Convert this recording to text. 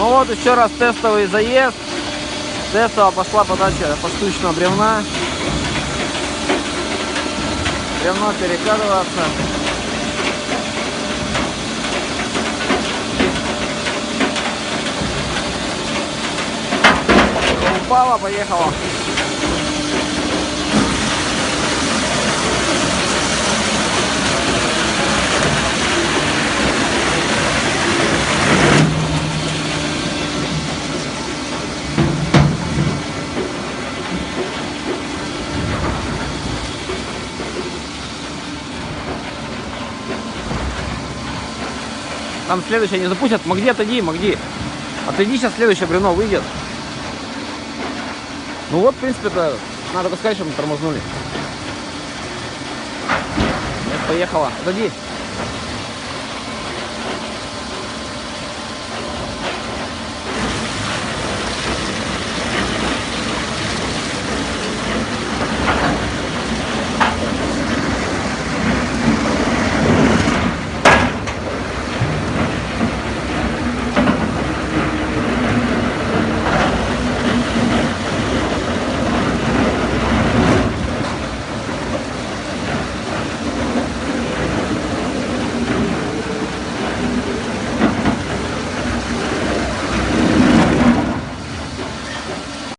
Ну вот еще раз тестовый заезд. Тестово пошла подача поштучного бревна. Бревно перекатываться. Упала, поехала. Там следующее не запустят. Магди, отойди, Магди. Отойди, сейчас следующее бревно выйдет. Ну вот, в принципе-то, надо только сказать, что мы тормознули. Нет, поехала. Отойди.